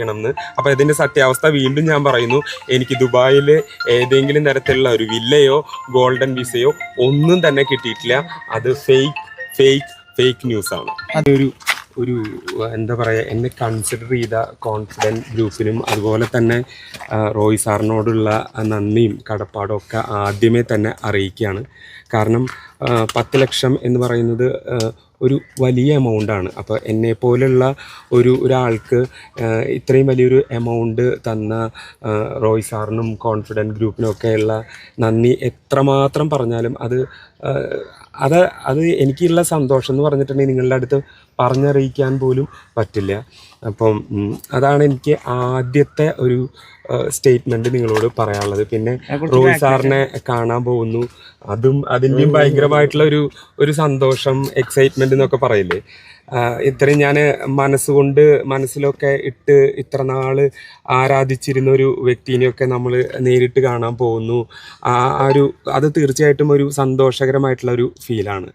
ണെന്ന്. അപ്പൊ ഇതിന്റെ സത്യാവസ്ഥ വീണ്ടും ഞാൻ പറയുന്നു, എനിക്ക് ദുബായിൽ ഏതെങ്കിലും തരത്തിലുള്ള ഒരു വില്ലയോ ഗോൾഡൻ വിസയോ ഒന്നും തന്നെ കിട്ടിയിട്ടില്ല. അത് ഫേക്ക് ന്യൂസ് ആണ്. അതൊരു ഒരു എന്താ പറയുക, എന്നെ കൺസിഡർ ചെയ്ത കോൺഫിഡൻറ്റ് ഗ്രൂപ്പിനും അതുപോലെ തന്നെ റോയ് സാറിനോടുള്ള നന്ദിയും കടപ്പാടും ഒക്കെ ആദ്യമേ തന്നെ അറിയിക്കുകയാണ്. കാരണം 10 ലക്ഷം എന്ന് പറയുന്നത് ഒരു വലിയ എമൗണ്ടാണ്. അപ്പോൾ എന്നെപ്പോലുള്ള ഒരാൾക്ക് ഇത്രയും വലിയൊരു എമൗണ്ട് തന്ന റോയ് സാറിനും കോൺഫിഡൻറ്റ് ഗ്രൂപ്പിനും ഒക്കെയുള്ള നന്ദി എത്രമാത്രം പറഞ്ഞാലും അത് എനിക്കുള്ള സന്തോഷം എന്ന് പറഞ്ഞിട്ടുണ്ടെങ്കിൽ നിങ്ങളുടെ അടുത്ത് പറഞ്ഞറിയിക്കാൻ പോലും പറ്റില്ല. അപ്പം അതാണ് എനിക്ക് ആദ്യത്തെ ഒരു സ്റ്റേറ്റ്മെൻറ്റ് നിങ്ങളോട് പറയാനുള്ളത്. പിന്നെ റോയ് സാറിനെ കാണാൻ പോകുന്നു, അതിൻ്റെയും ഭയങ്കരമായിട്ടുള്ള ഒരു സന്തോഷം, എക്സൈറ്റ്മെൻറ്റ് എന്നൊക്കെ പറയില്ലേ. ഇത്രയും ഞാൻ മനസ്സിലൊക്കെ ഇട്ട് ഇത്ര നാൾ ആരാധിച്ചിരുന്ന ഒരു വ്യക്തിനെയൊക്കെ നമ്മൾ നേരിട്ട് കാണാൻ പോകുന്നു. അത് തീർച്ചയായിട്ടും ഒരു സന്തോഷകരമായിട്ടുള്ള ഒരു ഫീലാണ്.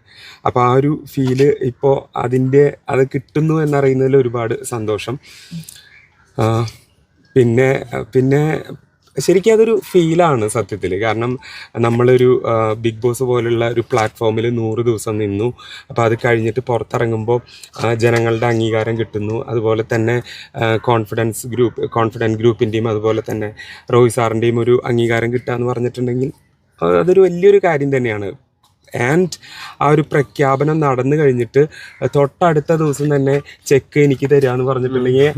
അപ്പോൾ ആ ഒരു ഫീല് ഇപ്പോൾ അത് കിട്ടുന്നു എന്നറിയുന്നതിൽ ഒരുപാട് സന്തോഷം. പിന്നെ ശരിക്കും അതൊരു ഫീലാണ് സത്യത്തിൽ. കാരണം നമ്മളൊരു ബിഗ് ബോസ് പോലുള്ള ഒരു പ്ലാറ്റ്ഫോമിൽ 100 ദിവസം നിന്നു. അപ്പോൾ അത് കഴിഞ്ഞിട്ട് പുറത്തിറങ്ങുമ്പോൾ ജനങ്ങളുടെ അംഗീകാരം കിട്ടുന്നു. അതുപോലെ തന്നെ കോൺഫിഡൻറ്റ് ഗ്രൂപ്പിൻ്റെയും അതുപോലെ തന്നെ റോയ് സാറിൻ്റെയും ഒരു അംഗീകാരം കിട്ടുക എന്ന് പറഞ്ഞിട്ടുണ്ടെങ്കിൽ അതൊരു വലിയൊരു കാര്യം തന്നെയാണ്. ആൻഡ് ആ ഒരു പ്രഖ്യാപനം നടന്നു കഴിഞ്ഞിട്ട് തൊട്ടടുത്ത ദിവസം തന്നെ ചെക്ക് എനിക്ക് തരിക എന്ന് പറഞ്ഞിട്ടുണ്ടെങ്കിൽ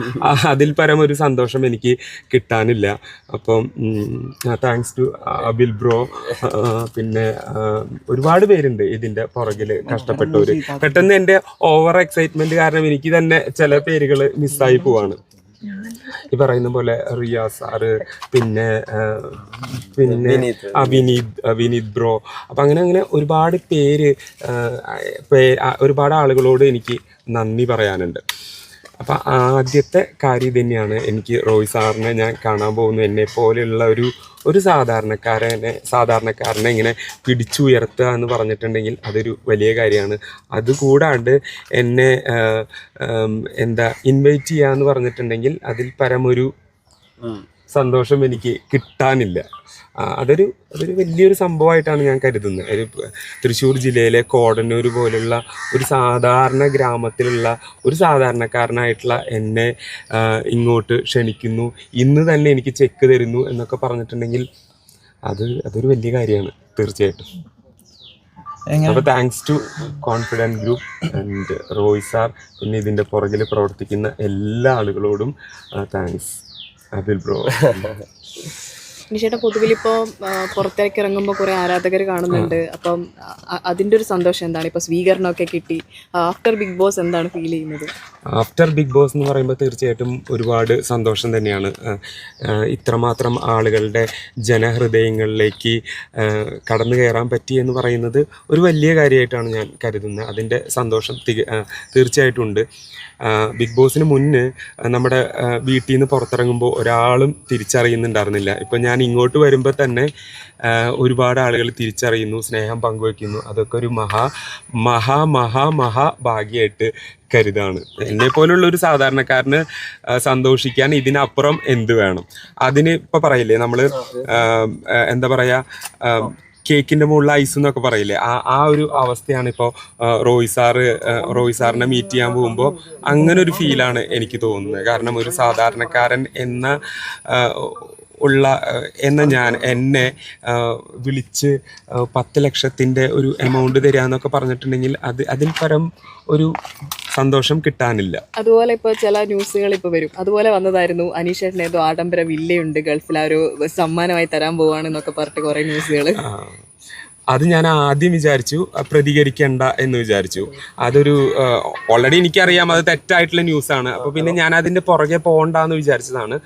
അതിൽ പരം ഒരു സന്തോഷം എനിക്ക് കിട്ടാനില്ല. അപ്പം താങ്ക്സ് ടു അബിൽ ബ്രോ. പിന്നെ ഒരുപാട് പേരുണ്ട് ഇതിൻ്റെ പുറകിൽ കഷ്ടപ്പെട്ടവർ. പെട്ടെന്ന് എൻ്റെ ഓവർ എക്സൈറ്റ്മെൻറ്റ് കാരണം എനിക്ക് തന്നെ ചില പേരുകൾ മിസ്സായി പോവാണ്. ഈ പറയുന്ന പോലെ റിയ സാറ്, പിന്നെ വിനീത് ബ്രോ. അപ്പം അങ്ങനെ ഒരുപാട് ആളുകളോട് എനിക്ക് നന്ദി പറയാനുണ്ട്. അപ്പം ആദ്യത്തെ കാര്യം തന്നെയാണ് എനിക്ക് റോയ് സാറിനെ ഞാൻ കാണാൻ പോകുന്നു. എന്നെ പോലെയുള്ള ഒരു സാധാരണക്കാരനെ ഇങ്ങനെ പിടിച്ചുയർത്തുക എന്ന് പറഞ്ഞിട്ടുണ്ടെങ്കിൽ അതൊരു വലിയ കാര്യമാണ്. അതുകൂടാണ്ട് എന്നെ ഇൻവൈറ്റ് ചെയ്യുക എന്ന് പറഞ്ഞിട്ടുണ്ടെങ്കിൽ അതിൽ പരമൊരു സന്തോഷം എനിക്ക് കിട്ടാനില്ല. അതൊരു വലിയൊരു സംഭവമായിട്ടാണ് ഞാൻ കരുതുന്നത്. തൃശ്ശൂർ ജില്ലയിലെ കോടന്നൂർ പോലുള്ള ഒരു സാധാരണ ഗ്രാമത്തിലുള്ള ഒരു സാധാരണക്കാരനായിട്ടുള്ള എന്നെ ഇങ്ങോട്ട് ക്ഷണിക്കുന്നു, ഇന്ന് തന്നെ എനിക്ക് ചെക്ക് തരുന്നു എന്നൊക്കെ പറഞ്ഞിട്ടുണ്ടെങ്കിൽ അതൊരു വലിയ കാര്യമാണ് തീർച്ചയായിട്ടും. അപ്പോൾ thanks to confident group and Roy sir, പിന്നെ ഇതിൻ്റെ പുറകിൽ പ്രവർത്തിക്കുന്ന എല്ലാ ആളുകളോടും താങ്ക്സ്. അബിൽ ബ്രോ. നിഷേട്ട പൊതുവിലിപ്പോൾ പുറത്തേക്ക് ഇറങ്ങുമ്പോൾ കുറേ ആരാധകർ കാണുന്നുണ്ട്. അപ്പം അതിൻ്റെ ഒരു സന്തോഷം എന്താണ്? ഇപ്പോൾ സ്വീകരണമൊക്കെ കിട്ടി. ആഫ്റ്റർ ബിഗ് ബോസ് എന്താണ് ഫീൽ ചെയ്യുന്നത്? ആഫ്റ്റർ ബിഗ് ബോസ് എന്ന് പറയുമ്പോൾ തീർച്ചയായിട്ടും ഒരുപാട് സന്തോഷം തന്നെയാണ്. ഇത്രമാത്രം ആളുകളുടെ ജനഹൃദയങ്ങളിലേക്ക് കടന്നു കയറാൻ പറ്റി എന്ന് പറയുന്നത് ഒരു വലിയ കാര്യമായിട്ടാണ് ഞാൻ കരുതുന്നത്. അതിൻ്റെ സന്തോഷം തീർച്ചയായിട്ടും ഉണ്ട്. ബിഗ് ബോസിന് മുന്നേ നമ്മുടെ വീട്ടിൽ നിന്ന് പുറത്തിറങ്ങുമ്പോൾ ഒരാളും തിരിച്ചറിയുന്നുണ്ടായിരുന്നില്ല. ഇപ്പം ഞാൻ ഇങ്ങോട്ട് വരുമ്പോൾ തന്നെ ഒരുപാട് ആളുകൾ തിരിച്ചറിയുന്നു, സ്നേഹം പങ്കുവയ്ക്കുന്നു. അതൊക്കെ ഒരു മഹാ ഭാഗ്യമായിട്ട് കരുതാണ്. എന്നെ പോലുള്ള ഒരു സാധാരണക്കാരന് സന്തോഷിക്കാൻ ഇതിനപ്പുറം എന്ത് വേണം? അതിന് ഇപ്പം പറയില്ലേ നമ്മൾ എന്താ പറയുക, കേക്കിൻ്റെ മുകളിൽ ഐസ് എന്നൊക്കെ പറയില്ലേ, ആ ഒരു അവസ്ഥയാണ് ഇപ്പോൾ റോയ് സാറിനെ മീറ്റ് ചെയ്യാൻ പോകുമ്പോൾ അങ്ങനെ ഒരു ഫീലാണ് എനിക്ക് തോന്നുന്നത്. കാരണം ഒരു സാധാരണക്കാരൻ എന്നെ വിളിച്ച് 10 ലക്ഷത്തിൻ്റെ ഒരു എമൗണ്ട് തരിക എന്നൊക്കെ പറഞ്ഞിട്ടുണ്ടെങ്കിൽ അതിൽ പരം ഒരു സന്തോഷം കിട്ടാനില്ല. അതുപോലെ ഇപ്പോൾ ചില ന്യൂസുകൾ ഇപ്പോൾ വരും, അതുപോലെ വന്നതായിരുന്നു അനീഷേട്ടന് ഏതോ ആഡംബര വില്ലയുണ്ട് ഗൾഫിൽ, ആ ഒരു സമ്മാനമായി തരാൻ പോവാണെന്നൊക്കെ പറഞ്ഞിട്ട് കുറേ ന്യൂസുകൾ. അത് ഞാൻ ആദ്യം വിചാരിച്ചു പ്രതികരിക്കണ്ട എന്ന് വിചാരിച്ചു. അതൊരു ഓൾറെഡി എനിക്കറിയാം അത് തെറ്റായിട്ടുള്ള ന്യൂസാണ്. അപ്പോൾ പിന്നെ ഞാൻ അതിൻ്റെ പുറകെ പോകണ്ടെന്ന് വിചാരിച്ചതാണ്.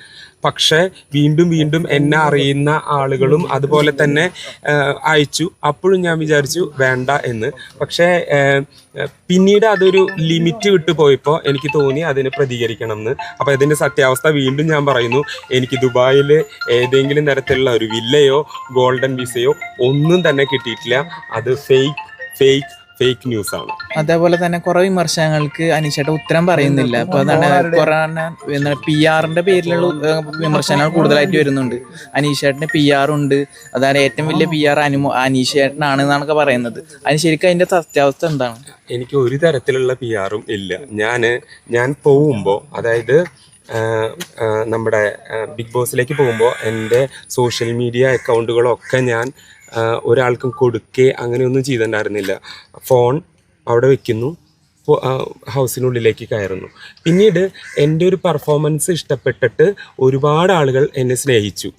പക്ഷേ വീണ്ടും എന്നെ അറിയുന്ന ആളുകളും അതുപോലെ തന്നെ അയച്ചു. അപ്പോഴും ഞാൻ വിചാരിച്ചു വേണ്ട എന്ന്. പക്ഷേ പിന്നീട് അതൊരു ലിമിറ്റ് വിട്ടു പോയപ്പോൾ എനിക്ക് തോന്നി അതിന് പ്രതികരിക്കണം എന്ന്. അപ്പോൾ ഇതിൻ്റെ സത്യാവസ്ഥ വീണ്ടും ഞാൻ പറയുന്നു, എനിക്ക് ദുബായിൽ ഏതെങ്കിലും തരത്തിലുള്ള ഒരു വില്ലയോ ഗോൾഡൻ വിസയോ ഒന്നും തന്നെ കിട്ടിയിട്ടില്ല. അത് ഫേക്ക് ന്യൂസ് ആണ്. അതേപോലെ തന്നെ കുറെ വിമർശനങ്ങൾക്ക് അനീഷേട്ട ഉത്തരം പറയുന്നില്ല. അപ്പൊ അതാണ് കുറെ PR-ന്റെ പേരിലുള്ള വിമർശനങ്ങൾ കൂടുതലായിട്ട് വരുന്നുണ്ട്. അനീഷേട്ടന് PR ഉണ്ട്, അതാണ് ഏറ്റവും വലിയ PR അനീഷേട്ടനാണ് എന്നാണൊക്കെ പറയുന്നത്. അതിന് ശരിക്കും അതിന്റെ സത്യാവസ്ഥ എന്താണ്? എനിക്ക് ഒരു തരത്തിലുള്ള PR-ഉം ഇല്ല. ഞാൻ പോകുമ്പോൾ, അതായത് നമ്മുടെ ബിഗ് ബോസിലേക്ക് പോകുമ്പോൾ എൻ്റെ സോഷ്യൽ മീഡിയ അക്കൗണ്ടുകളൊക്കെ ഞാൻ ഒരാൾക്കും കൊടുക്കേ അങ്ങനെയൊന്നും ചെയ്തിട്ടുണ്ടായിരുന്നില്ല. ഫോൺ അവിടെ വെക്കുന്നു, ഹൗസിനുള്ളിലേക്ക് കയറുന്നു. പിന്നീട് എൻ്റെ ഒരു പെർഫോമൻസ് ഇഷ്ടപ്പെട്ടിട്ട് ഒരുപാട് ആളുകൾ എന്നെ സ്നേഹിച്ചു.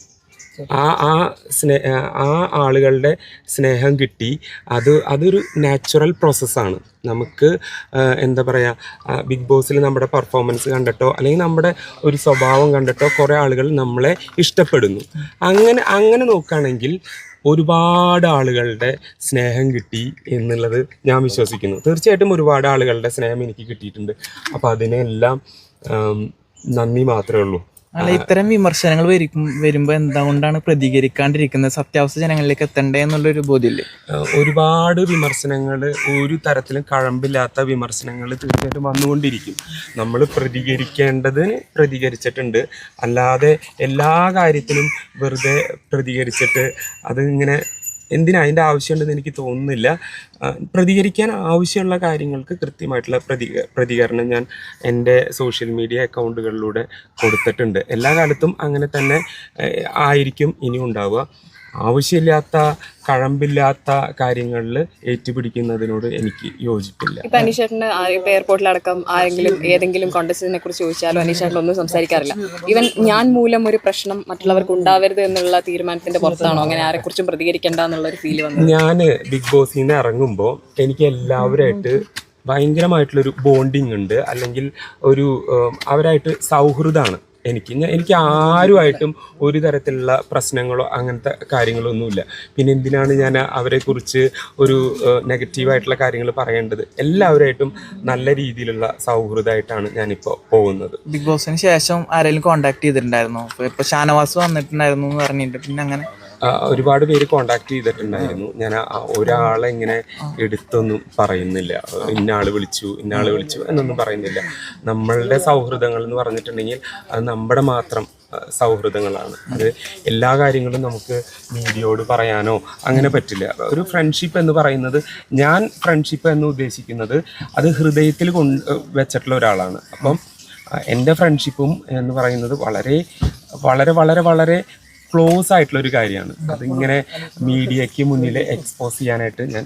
ആ ആളുകളുടെ സ്നേഹം കിട്ടി. അതൊരു നാച്ചുറൽ പ്രോസസ്സാണ്. നമുക്ക് എന്താ പറയുക, ബിഗ് ബോസിൽ നമ്മുടെ പെർഫോമൻസ് കണ്ടിട്ടോ അല്ലെങ്കിൽ നമ്മുടെ ഒരു സ്വഭാവം കണ്ടിട്ടോ കുറേ ആളുകൾ നമ്മളെ ഇഷ്ടപ്പെടുന്നു. അങ്ങനെ നോക്കുകയാണെങ്കിൽ ഒരുപാട് ആളുകളുടെ സ്നേഹം കിട്ടി എന്നുള്ളത് ഞാൻ വിശ്വസിക്കുന്നു. തീർച്ചയായിട്ടും ഒരുപാട് ആളുകളുടെ സ്നേഹം എനിക്ക് കിട്ടിയിട്ടുണ്ട്. അപ്പോൾ അതിനെല്ലാം നന്ദി മാത്രമേ ഉള്ളൂ. അല്ല, ഇത്തരം വിമർശനങ്ങൾ വരുമ്പോൾ എന്തുകൊണ്ടാണ് പ്രതികരിക്കാണ്ടിരിക്കുന്നത്? സത്യാവസ്ഥ ജനങ്ങളിലേക്ക് എത്തണ്ടേ എന്നുള്ളൊരു ബോധ്യമില്ലേ? ഒരുപാട് വിമർശനങ്ങൾ, ഒരു തരത്തിലും കഴമ്പില്ലാത്ത വിമർശനങ്ങൾ തീർച്ചയായിട്ടും വന്നുകൊണ്ടിരിക്കും. നമ്മൾ പ്രതികരിക്കേണ്ടതിന് പ്രതികരിച്ചിട്ടുണ്ട്. അല്ലാതെ എല്ലാ കാര്യത്തിലും വെറുതെ പ്രതികരിച്ചിട്ട് അതിങ്ങനെ എന്തിനാ അതിൻ്റെ ആവശ്യമുണ്ടെന്ന് എനിക്ക് തോന്നുന്നില്ല. പ്രതികരിക്കാൻ ആവശ്യമുള്ള കാര്യങ്ങൾക്ക് കൃത്യമായിട്ടുള്ള പ്രതികരണം ഞാൻ എൻ്റെ സോഷ്യൽ മീഡിയ അക്കൗണ്ടുകളിലൂടെ കൊടുത്തിട്ടുണ്ട്. എല്ലാ കാലത്തും അങ്ങനെ തന്നെ ആയിരിക്കും ഇനി ഉണ്ടാവുക. ആവശ്യമില്ലാത്ത കഴമ്പില്ലാത്ത കാര്യങ്ങളിൽ ഏറ്റുപിടിക്കുന്നതിനോട് എനിക്ക് യോജിപ്പില്ല. ഇപ്പൊ അനീഷേട്ടന് ഇപ്പൊ എയർപോർട്ടിലടക്കം ആരെങ്കിലും ഏതെങ്കിലും കോണ്ടസ്റ്റിനെ കുറിച്ച് ചോദിച്ചാലും അനീഷേട്ടൻ ഒന്നും സംസാരിക്കാറില്ല. ഈവൻ ഞാൻ മൂലം ഒരു പ്രശ്നം മറ്റുള്ളവർക്ക് ഉണ്ടാവരുത് എന്നുള്ള തീരുമാനത്തിന്റെ പുറത്താണോ അങ്ങനെ ആരെക്കുറിച്ചും പ്രതികരിക്കേണ്ട എന്നുള്ള ഒരു ഫീൽ വന്നത്? ഞാൻ ബിഗ് ബോസിൽ നിന്ന് ഇറങ്ങുമ്പോൾ എനിക്ക് എല്ലാവരായിട്ട് ഭയങ്കരമായിട്ടുള്ളൊരു ബോണ്ടിങ് ഉണ്ട്, അല്ലെങ്കിൽ അവരായിട്ട് സൗഹൃദമാണ്. എനിക്ക് ആരുമായിട്ടും ഒരു തരത്തിലുള്ള പ്രശ്നങ്ങളോ അങ്ങനത്തെ കാര്യങ്ങളൊന്നുമില്ല. പിന്നെ എന്തിനാണ് ഞാൻ അവരെക്കുറിച്ച് ഒരു നെഗറ്റീവായിട്ടുള്ള കാര്യങ്ങൾ പറയേണ്ടത്? എല്ലാവരുമായിട്ടും നല്ല രീതിയിലുള്ള സൗഹൃദമായിട്ടാണ് ഞാനിപ്പോൾ പോകുന്നത്. ബിഗ് ബോസിന് ശേഷം ആരെങ്കിലും കോണ്ടാക്ട് ചെയ്തിട്ടുണ്ടായിരുന്നോ? ഇപ്പൊ ഷാനവാസ് വന്നിട്ടുണ്ടായിരുന്നു എന്ന് പറഞ്ഞിട്ട് പിന്നെ അങ്ങനെ ഒരുപാട് പേര് കോണ്ടാക്ട് ചെയ്തിട്ടുണ്ടായിരുന്നു. ഞാൻ ഒരാളെ ഇങ്ങനെ എടുത്തൊന്നും പറയുന്നില്ല, ഇന്നയാൾ വിളിച്ചു എന്നൊന്നും പറയുന്നില്ല. നമ്മളുടെ സൗഹൃദങ്ങൾ എന്ന് പറഞ്ഞിട്ടുണ്ടെങ്കിൽ അത് നമ്മുടെ മാത്രം സൗഹൃദങ്ങളാണ്. അത് എല്ലാ കാര്യങ്ങളും നമുക്ക് മീഡിയയോട് പറയാനോ അങ്ങനെ പറ്റില്ല. ഒരു ഫ്രണ്ട്ഷിപ്പ് എന്ന് പറയുന്നത്, ഞാൻ ഫ്രണ്ട്ഷിപ്പ് എന്ന് ഉദ്ദേശിക്കുന്നത് അത് ഹൃദയത്തിൽ വെച്ചിട്ടുള്ള ഒരാളാണ്. അപ്പം എൻ്റെ ഫ്രണ്ട്ഷിപ്പും എന്ന് പറയുന്നത് വളരെ വളരെ വളരെ വളരെ ക്ലോസ് ആയിട്ടുള്ള ഒരു കാര്യമാണ്. അതിങ്ങനെ മീഡിയയ്ക്ക് മുന്നിൽ എക്സ്പോസ് ചെയ്യാനായിട്ട് ഞാൻ